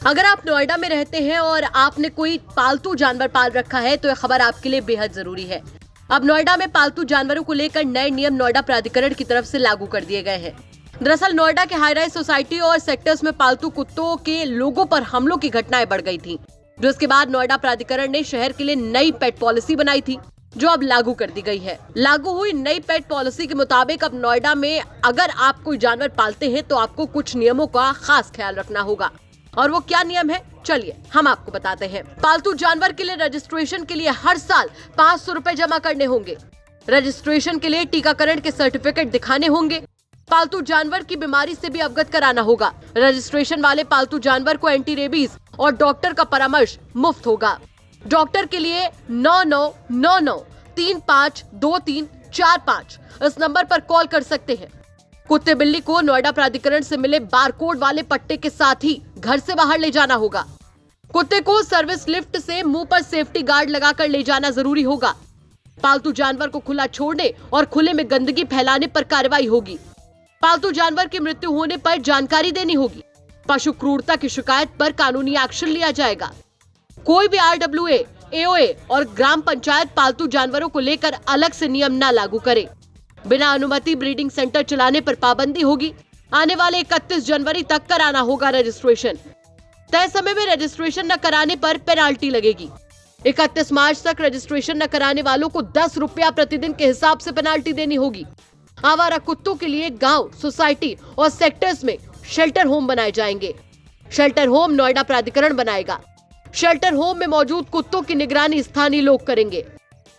अगर आप नोएडा में रहते हैं और आपने कोई पालतू जानवर पाल रखा है तो यह खबर आपके लिए बेहद जरूरी है। अब नोएडा में पालतू जानवरों को लेकर नए नियम नोएडा प्राधिकरण की तरफ से लागू कर दिए गए हैं। दरअसल नोएडा के हाई राइज सोसाइटी और सेक्टर्स में पालतू कुत्तों के लोगों पर हमलों की घटनाएं बढ़ गई थी, जिसके बाद नोएडा प्राधिकरण ने शहर के लिए नई पेट पॉलिसी बनाई थी, जो अब लागू कर दी गई है। लागू हुई नई पेट पॉलिसी के मुताबिक अब नोएडा में अगर आप कोई जानवर पालते हैं तो आपको कुछ नियमों का खास ख्याल रखना होगा। और वो क्या नियम है, चलिए हम आपको बताते हैं। पालतू जानवर के लिए रजिस्ट्रेशन के लिए हर साल 500 रुपए जमा करने होंगे। रजिस्ट्रेशन के लिए टीकाकरण के सर्टिफिकेट दिखाने होंगे। पालतू जानवर की बीमारी से भी अवगत कराना होगा। रजिस्ट्रेशन वाले पालतू जानवर को एंटी रेबीज और डॉक्टर का परामर्श मुफ्त होगा। डॉक्टर के लिए 9999352345 इस नंबर पर कॉल कर सकते हैं। कुत्ते बिल्ली को नोएडा प्राधिकरण से मिले बारकोड वाले पट्टे के साथ ही घर से बाहर ले जाना होगा। कुत्ते को सर्विस लिफ्ट से मुंह पर सेफ्टी गार्ड लगाकर ले जाना जरूरी होगा। पालतू जानवर को खुला छोड़ने और खुले में गंदगी फैलाने पर कार्रवाई होगी। पालतू जानवर की मृत्यु होने पर जानकारी देनी होगी। पशु क्रूरता की शिकायत पर कानूनी एक्शन लिया जाएगा। कोई भी RWA, AOA और ग्राम पंचायत पालतू जानवरों को लेकर अलग से नियम न लागू करे। बिना अनुमति ब्रीडिंग सेंटर चलाने पर पाबंदी होगी। आने वाले 31 जनवरी तक कराना होगा रजिस्ट्रेशन। तय समय में रजिस्ट्रेशन न कराने पर पेनाल्टी लगेगी। 31 मार्च तक रजिस्ट्रेशन न कराने वालों को 10 रुपया प्रतिदिन के हिसाब से पेनाल्टी देनी होगी। आवारा कुत्तों के लिए गांव, सोसाइटी और सेक्टर्स में शेल्टर होम बनाए जाएंगे। शेल्टर होम नोएडा प्राधिकरण बनाएगा। शेल्टर होम में मौजूद कुत्तों की निगरानी स्थानीय लोग करेंगे।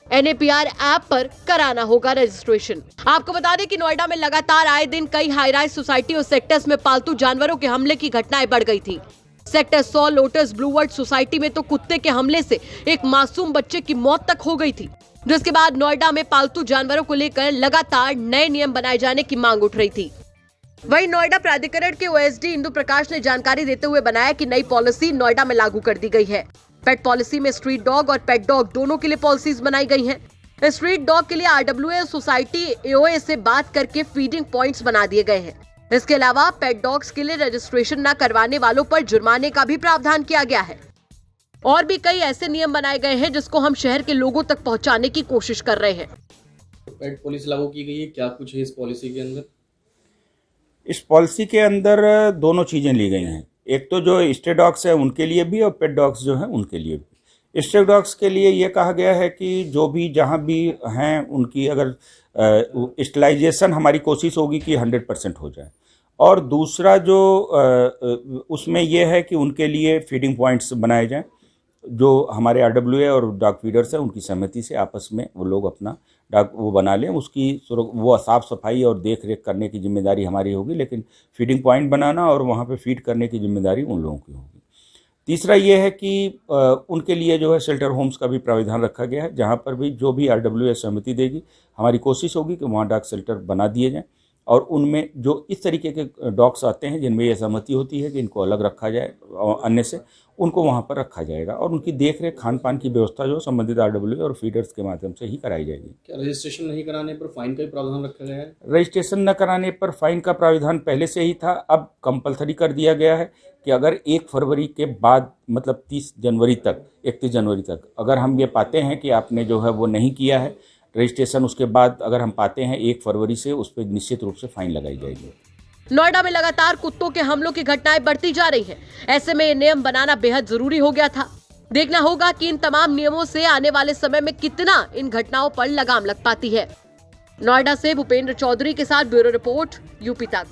NAPR ऐप पर कराना होगा रजिस्ट्रेशन। आपको बता दें कि नोएडा में लगातार आए दिन कई हाई राइज सोसाइटी और सेक्टर्स में पालतू जानवरों के हमले की घटनाएं बढ़ गई थी। सेक्टर 100 लोटस ब्लूवर्ड सोसाइटी में तो कुत्ते के हमले से एक मासूम बच्चे की मौत तक हो गई थी, जिसके बाद नोएडा में पालतू जानवरों को लेकर लगातार नए नियम बनाए जाने की मांग उठ रही थी। वहीं नोएडा प्राधिकरण के OSD इंदु प्रकाश ने जानकारी देते हुए बनाया कि नई पॉलिसी नोएडा में लागू कर दी गई है। पेट पॉलिसी में स्ट्रीट डॉग और पेट डॉग दोनों के लिए पॉलिसीज बनाई गई हैं। स्ट्रीट डॉग के लिए RWA सोसाइटी AOA से बात करके फीडिंग पॉइंट्स बना दिए गए हैं। इसके अलावा पेट डॉग्स के लिए रजिस्ट्रेशन न करवाने वालों पर जुर्माने का भी प्रावधान किया गया है। और भी कई ऐसे नियम बनाए गए हैं जिसको हम शहर के लोगों तक पहुंचाने की कोशिश कर रहे हैं। पेट पॉलिसी लागू की गई है, क्या कुछ है इस पॉलिसी के अंदर? इस पॉलिसी के अंदर दोनों चीज़ें ली गई हैं। एक तो जो स्ट्रे डॉग्स है उनके लिए भी और पेट डॉग्स जो हैं उनके लिए भी। स्ट्रे डॉग्स के लिए ये कहा गया है कि जो भी जहाँ भी हैं उनकी अगर स्टेलाइजेशन हमारी कोशिश होगी कि 100% हो जाए। और दूसरा जो उसमें यह है कि उनके लिए फीडिंग पॉइंट्स बनाए जाएं। जो हमारे RWA और डॉग फीडर्स हैं उनकी सहमति से आपस में वो लोग अपना डॉग वो बना लें। उसकी वो साफ़ सफाई और देख रेख करने की जिम्मेदारी हमारी होगी, लेकिन फीडिंग पॉइंट बनाना और वहाँ पे फीड करने की जिम्मेदारी उन लोगों की होगी। तीसरा ये है कि उनके लिए जो है शेल्टर होम्स का भी प्राविधान रखा गया है, जहाँ पर भी जो भी RWA सहमति देगी हमारी कोशिश होगी कि वहाँ डॉग शेल्टर बना दिए जाएँ। और उनमें जो इस तरीके के डॉग्स आते हैं जिनमें यह सहमति होती है कि इनको अलग रखा जाए अन्य से, उनको वहाँ पर रखा जाएगा और उनकी देख रेख खान पान की व्यवस्था जो संबंधित RWA और फीडर्स के माध्यम से ही कराई जाएगी। क्या रजिस्ट्रेशन नहीं कराने पर फाइन का भी प्रावधान रखा गया है? रजिस्ट्रेशन न कराने पर फाइन का प्राविधान पहले से ही था, अब कंपलसरी कर दिया गया है कि अगर 1 फरवरी के बाद मतलब 31 जनवरी तक अगर हम ये पाते हैं कि आपने जो है वो नहीं किया है रजिस्ट्रेशन, उसके बाद अगर हम पाते हैं 1 फरवरी से उस पर निश्चित रूप से फाइन लगाई जाएगी। नोएडा में लगातार कुत्तों के हमलों की घटनाएं बढ़ती जा रही हैं। ऐसे में ये नियम बनाना बेहद जरूरी हो गया था। देखना होगा कि इन तमाम नियमों से आने वाले समय में कितना इन घटनाओं पर लगाम लग पाती है। नोएडा से भूपेंद्र चौधरी के साथ ब्यूरो रिपोर्ट, UP तक।